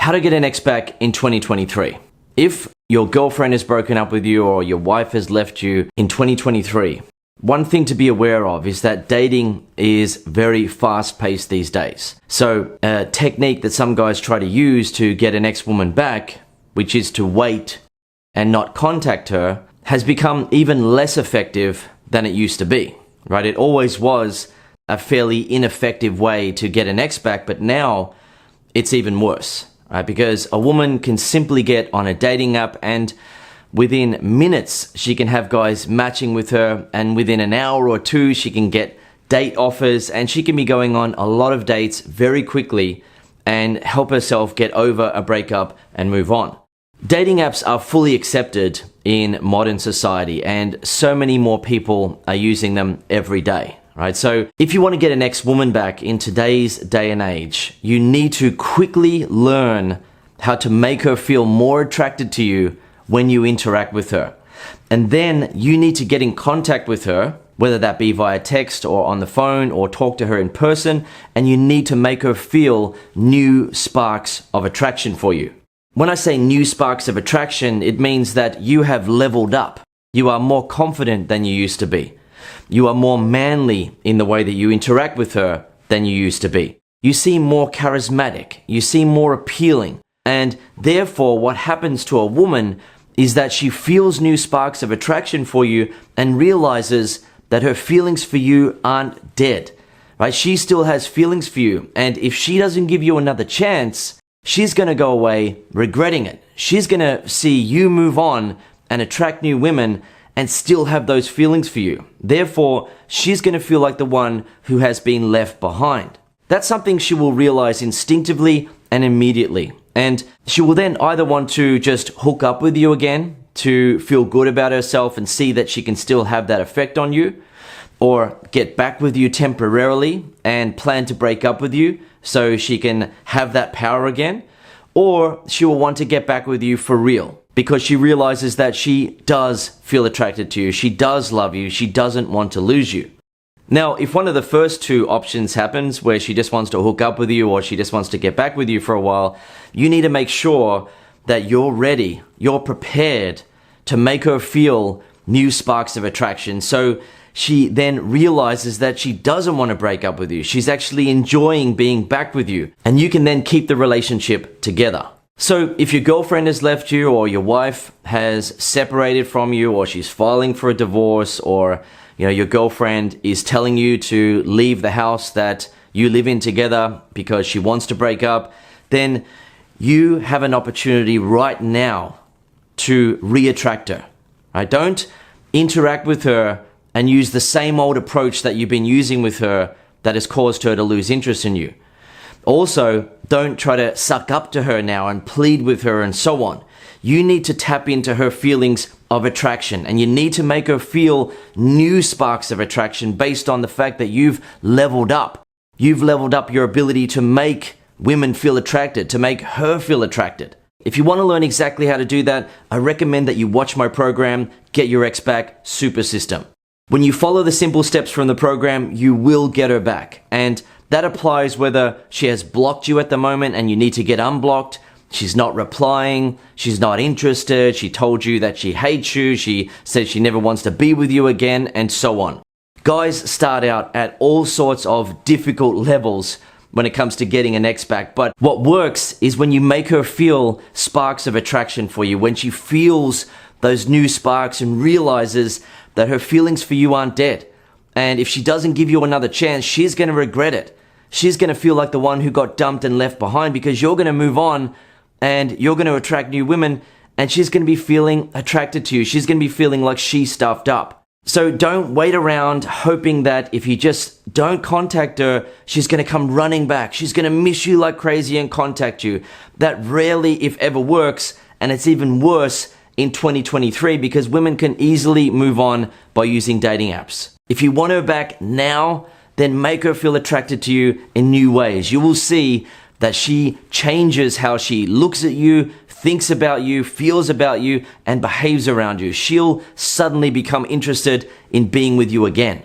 How to get an ex back in 2023. If your girlfriend has broken up with you or your wife has left you in 2023, one thing to be aware of is that dating is very fast-paced these days. So a technique that some guys try to use to get an ex-woman back, which is to wait and not contact her, has become even less effective than it used to be, right? It always was a fairly ineffective way to get an ex back, but now it's even worse, right? Because a woman can simply get on a dating app and within minutes, she can have guys matching with her, and within an hour or two, she can get date offers, and she can be going on a lot of dates very quickly and help herself get over a breakup and move on. Dating apps are fully accepted in modern society, and so many more people are using them every day, right? So if you want to get an ex-woman back in today's day and age, you need to quickly learn how to make her feel more attracted to you when you interact with her. And then you need to get in contact with her, whether that be via text or on the phone or talk to her in person, and you need to make her feel new sparks of attraction for you. When I say new sparks of attraction, it means that you have leveled up. You are more confident than you used to be. You are more manly in the way that you interact with her than you used to be. You seem more charismatic. You seem more appealing. And therefore, what happens to a woman is that she feels new sparks of attraction for you and realizes that her feelings for you aren't dead, right? She still has feelings for you. And if she doesn't give you another chance, she's going to go away regretting it. She's going to see you move on and attract new women and still have those feelings for you. Therefore, she's going to feel like the one who has been left behind. That's something she will realize instinctively and immediately. And she will then either want to just hook up with you again to feel good about herself and see that she can still have that effect on you, or get back with you temporarily and plan to break up with you so she can have that power again, or she will want to get back with you for real because she realizes that she does feel attracted to you, she does love you, she doesn't want to lose you. Now, if one of the first two options happens, where she just wants to hook up with you or she just wants to get back with you for a while, you need to make sure that you're ready, you're prepared to make her feel new sparks of attraction. So she then realizes that she doesn't want to break up with you. She's actually enjoying being back with you, and you can then keep the relationship together. So if your girlfriend has left you, or your wife has separated from you, or she's filing for a divorce, or your girlfriend is telling you to leave the house that you live in together because she wants to break up, then you have an opportunity right now to re-attract her. Right? Don't interact with her and use the same old approach that you've been using with her that has caused her to lose interest in you. Also, don't try to suck up to her now and plead with her and so on. You need to tap into her feelings of attraction, and you need to make her feel new sparks of attraction based on the fact that you've leveled up. You've leveled up your ability to make women feel attracted, to make her feel attracted. If you want to learn exactly how to do that, I recommend that you watch my program, Get Your Ex Back Super System. When you follow the simple steps from the program, you will get her back. And that applies whether she has blocked you at the moment and you need to get unblocked, she's not replying, she's not interested, she told you that she hates you, she said she never wants to be with you again, and so on. Guys start out at all sorts of difficult levels when it comes to getting an ex back, but what works is when you make her feel sparks of attraction for you, when she feels those new sparks and realizes that her feelings for you aren't dead. And if she doesn't give you another chance, she's going to regret it. She's going to feel like the one who got dumped and left behind, because you're going to move on and you're going to attract new women, and she's going to be feeling attracted to you. She's going to be feeling like she's stuffed up. So don't wait around hoping that if you just don't contact her, she's going to come running back. She's going to miss you like crazy and contact you. That rarely, if ever, works, and it's even worse in 2023 because women can easily move on by using dating apps. If you want her back now, then make her feel attracted to you in new ways. You will see that she changes how she looks at you, thinks about you, feels about you, and behaves around you. She'll suddenly become interested in being with you again.